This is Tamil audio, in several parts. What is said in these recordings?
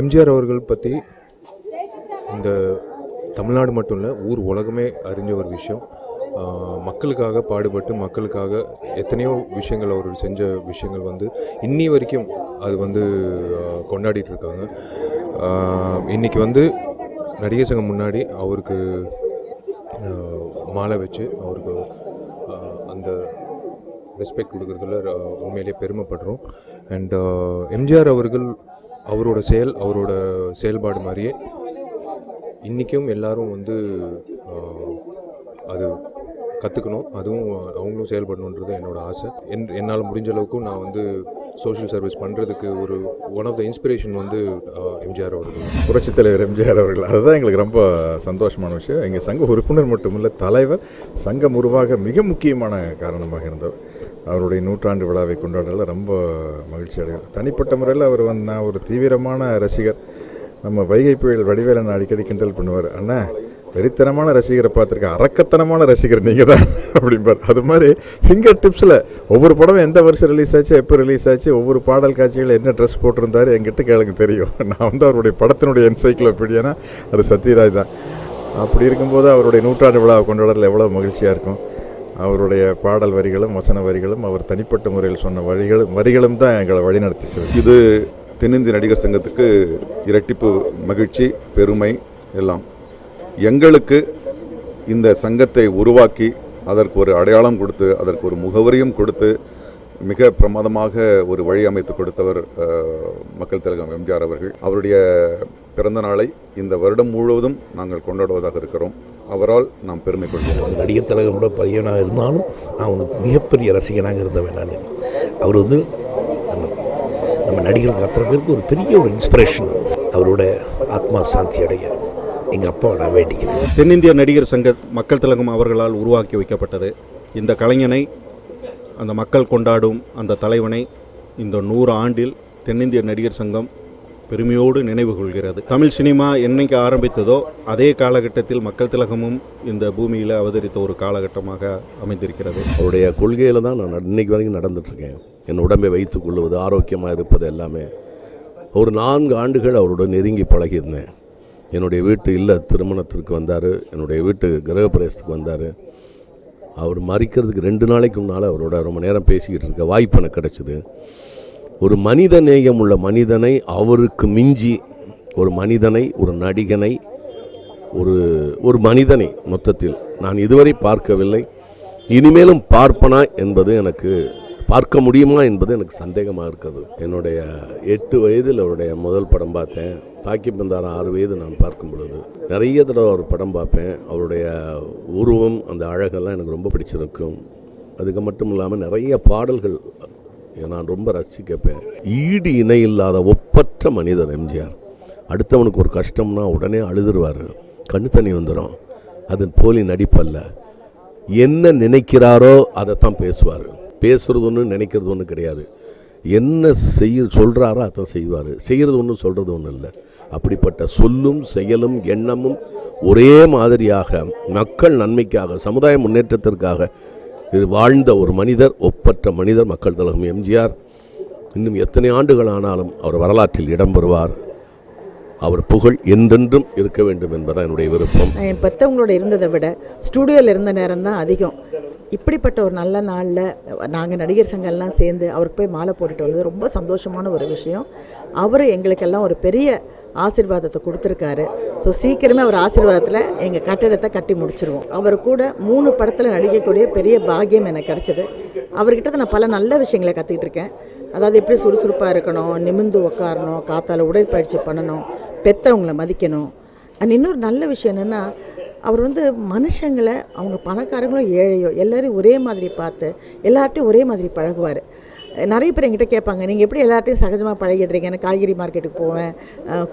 எம்ஜிஆர் அவர்கள் பற்றி இந்த தமிழ்நாடு மட்டும் இல்லை, ஊர் உலகமே அறிஞ்ச ஒரு விஷயம். மக்களுக்காக பாடுபட்டு மக்களுக்காக எத்தனையோ விஷயங்கள் அவர் செஞ்ச விஷயங்கள் வந்து இன்னி வரைக்கும் அது வந்து கொண்டாடிட்டு இருக்காங்க. இன்றைக்கி வந்து நடிகர் சங்கம் முன்னாடி அவருக்கு மாலை வச்சு அவருக்கு அந்த ரெஸ்பெக்ட் கொடுக்குறதுல உண்மையிலே பெருமைப்படுறோம். அண்ட் எம்ஜிஆர் அவர்கள் அவரோட செயல்பாடு மாதிரியே இன்றைக்கும் எல்லோரும் வந்து அது கற்றுக்கணும், அதுவும் அவங்களும் செயல்படணுன்றது என்னோடய ஆசை. என்னால் முடிஞ்ச அளவுக்கும் நான் வந்து சோஷியல் சர்வீஸ் பண்ணுறதுக்கு ஒரு ஒன் ஆஃப் த இன்ஸ்பிரேஷன் வந்து எம்ஜிஆர் அவர்கள், புரட்சித் தலைவர் எம்ஜிஆர் அவர்கள். அதுதான் எங்களுக்கு ரொம்ப சந்தோஷமான விஷயம். எங்கள் சங்க உறுப்பினர் மட்டுமில்லை, தலைவர், சங்கம் உருவாக மிக முக்கியமான காரணமாக இருந்தவர். அவருடைய 100ஆண்டு விழாவை கொண்டாடல ரொம்ப மகிழ்ச்சி அடைகிறேன். தனிப்பட்ட முறையில் அவர் வந்து நான் ஒரு தீவிரமான ரசிகர். நம்ம வைகை புயல் வடிவேலன் அடிக்கடி கிண்டல் பண்ணுவார், அண்ணா வெறித்தனமான ரசிகரை பார்த்துருக்கேன், அரக்கத்தனமான ரசிகர் நீங்கள் தான் அப்படிம்பார். அது மாதிரி ஃபிங்கர் டிப்ஸில் ஒவ்வொரு படமும் எந்த வருஷம் ரிலீஸ் ஆச்சு, எப்போ ரிலீஸ் ஆச்சு, ஒவ்வொரு பாடல் காட்சிகள் என்ன ட்ரெஸ் போட்டிருந்தார் என்கிட்ட கேளுங்க தெரியும். நான் வந்து அவருடைய படத்தினுடைய என்சைக்ளோபீடியானா அது சத்யராஜ் தான். அப்படி இருக்கும்போது அவருடைய 100ஆண்டு விழாவை கொண்டாடல எவ்வளோ மகிழ்ச்சியாக இருக்கும். அவருடைய பாடல் வரிகளும் வசன வரிகளும் அவர் தனிப்பட்ட முறையில் சொன்ன வரிகளும் தான் எங்களை வழிநடத்தி. இது தென்னிந்திய நடிகர் சங்கத்துக்கு இரட்டிப்பு மகிழ்ச்சி, பெருமை எல்லாம். எங்களுக்கு இந்த சங்கத்தை உருவாக்கி அதற்கு ஒரு அடையாளம் கொடுத்து அதற்கு ஒரு முகவரியும் கொடுத்து மிக பிரமாதமாக ஒரு வழி அமைத்து கொடுத்தவர் மக்கள் திலகம் எம்ஜிஆர் அவர்கள். அவருடைய பிறந்த நாளை இந்த வருடம் முழுவதும் நாங்கள் கொண்டாடுவதாக இருக்கிறோம். அவரால் நாம் பெருமை கொள்வோம். நடிகர் திலகமோட பையனாக இருந்தாலும் நான் வந்து மிகப்பெரிய ரசிகனாக இருந்தவன். நான் அவர் வந்து நம்ம நடிகர்களுக்கு அத்தனை பேருக்கு ஒரு பெரிய ஒரு இன்ஸ்பிரேஷன். அவரோட ஆத்மா சாந்தி அடைய எங்கள் அப்பாவை நான் வேண்டிக்கிறேன். தென்னிந்திய நடிகர் சங்க மக்கள் திலகம் அவர்களால் உருவாக்கி வைக்கப்பட்டது. இந்த கலைஞனை, அந்த மக்கள் கொண்டாடும் அந்த தலைவனை இந்த 100 ஆண்டில் தென்னிந்திய நடிகர் சங்கம் பெருமையோடு நினைவு கொள்கிறது. தமிழ் சினிமா என்னைக்கு ஆரம்பித்ததோ அதே காலகட்டத்தில் மக்கள் திலகமும் இந்த பூமியில் அவதரித்த ஒரு காலகட்டமாக அமைந்திருக்கிறது. அவருடைய கொள்கையில் தான் நான் இன்னைக்கு வரைக்கும் நடந்துட்டுருக்கேன். என் உடம்பை வைத்துக் கொள்வது, ஆரோக்கியமாக இருப்பது எல்லாமே. ஒரு 4 ஆண்டுகள் அவரோட நெருங்கி பழகியிருந்தேன். என்னுடைய வீட்டு இல்லை திருமணத்திற்கு வந்தார், என்னுடைய வீட்டு கிரகப்பிரவேசத்துக்கு வந்தார். அவர் மறிக்கிறதுக்கு 2 நாளைக்கு முன்னால் அவரோட ரொம்ப நேரம் பேசிக்கிட்டு இருக்க வாய்ப்பு எனக்கு கிடச்சிது. ஒரு மனித நேயம் உள்ள மனிதனை, அவருக்கு மிஞ்சி ஒரு மனிதனை, ஒரு நடிகனை, ஒரு மனிதனை மொத்தத்தில் நான் இதுவரை பார்க்கவில்லை. இனிமேலும் பார்ப்பனா என்பது எனக்கு, பார்க்க முடியுமா என்பது எனக்கு சந்தேகமாக இருக்குது. என்னுடைய 8 வயதில் அவருடைய முதல் படம் பார்த்தேன். தாக்கி பந்தார 6 வயது நான் பார்க்கும் பொழுது நிறைய தடவை அவர் படம் பார்ப்பேன். அவருடைய உருவம், அந்த அழகெல்லாம் எனக்கு ரொம்ப பிடிச்சிருக்கும். அதுக்கு மட்டும் இல்லாமல் நிறைய பாடல்கள் நான் ரொம்ப ரசித்து கேட்பேன். ஈடு இணை இல்லாத ஒப்பற்ற மனிதர் எம்ஜிஆர். அடுத்தவனுக்கு ஒரு கஷ்டம்னா உடனே அழுதுருவார், கண்ணு தண்ணி வந்துடும். அது போலி நடிப்பல்ல. என்ன நினைக்கிறாரோ அதைத்தான் பேசுவார். பேசுகிறது ஒன்று, நினைக்கிறது ஒன்று கிடையாது. என்ன சொல்கிறாரோ அதான் செய்வார். செய்கிறது ஒன்று, சொல்கிறது ஒன்றும் இல்லை. அப்படிப்பட்ட சொல்லும் செயலும் எண்ணமும் ஒரே மாதிரியாக மக்கள் நன்மைக்காக, சமுதாய முன்னேற்றத்திற்காக வாழ்ந்த ஒரு மனிதர், ஒப்பற்ற மனிதர் மக்கள் திலகம் எம்ஜிஆர். இன்னும் எத்தனை ஆண்டுகள் ஆனாலும் அவர் வரலாற்றில் இடம்பெறுவார். அவர் புகழ் என்றென்றும் இருக்க வேண்டும் என்பதான் என்னுடைய விருப்பம். என் பெற்றவங்களோட இருந்ததை விட ஸ்டூடியோவில் இருந்த நேரம் தான் அதிகம். இப்படிப்பட்ட ஒரு நல்ல நாளில் நாங்கள் நடிகர் சங்கம்லாம் சேர்ந்து அவருக்கு போய் மாலை போட்டுட்டு வந்தது ரொம்ப சந்தோஷமான ஒரு விஷயம். அவர் எங்களுக்கெல்லாம் ஒரு பெரிய ஆசீர்வாதத்தை கொடுத்துருக்காரு. ஸோ சீக்கிரமே அவர் ஆசீர்வாதத்தில் எங்கள் கட்டடத்தை கட்டி முடிச்சிருவோம். அவர் கூட 3 படத்தில் நடிக்கக்கூடிய பெரிய பாக்கியம் எனக்கு கிடச்சிது. அவர்கிட்ட நான் பல நல்ல விஷயங்களை கற்றுக்கிட்டு இருக்கேன். அதாவது எப்படி சுறுசுறுப்பாக இருக்கணும், நிமிர்ந்து உட்காரணும், காத்தால் உடற்பயிற்சி பண்ணணும், பெற்றவங்களை மதிக்கணும். அண்ட் இன்னொரு நல்ல விஷயம் என்னென்னா, அவர் வந்து மனுஷங்களை, அவங்க பணக்காரங்களோ ஏழையோ எல்லோரையும் ஒரே மாதிரி பார்த்து எல்லார்ட்டையும் ஒரே மாதிரி பழகுவார். நிறைய பேர் என்கிட்ட கேட்பாங்க, நீங்கள் எப்படி எல்லார்ட்டையும் சகஜமாக பழகிடுறீங்க? நான் காய்கறி மார்க்கெட்டுக்கு போவேன்,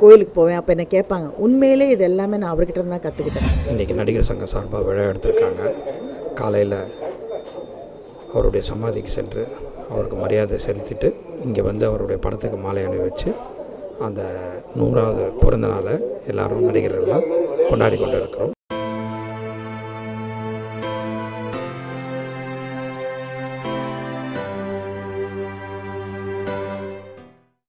கோயிலுக்கு போவேன், அப்போ என்ன கேட்பாங்க. உண்மையிலே இது எல்லாமே நான் அவர்கிட்ட தான் கற்றுக்கிட்டேன். இன்றைக்கி நடிகர் சங்கம் சார்பாக விழா எடுத்திருக்காங்க. காலையில் அவருடைய சமாதிக்கு சென்று அவருக்கு மரியாதை செலுத்திட்டு இங்கே வந்து அவருடைய படத்துக்கு மாலை அணிவிச்சு அந்த 100வது பிறந்த நாளை எல்லோரும் நடிகர்கள்லாம் கொண்டாடி கொண்டு இருக்கிறோம்.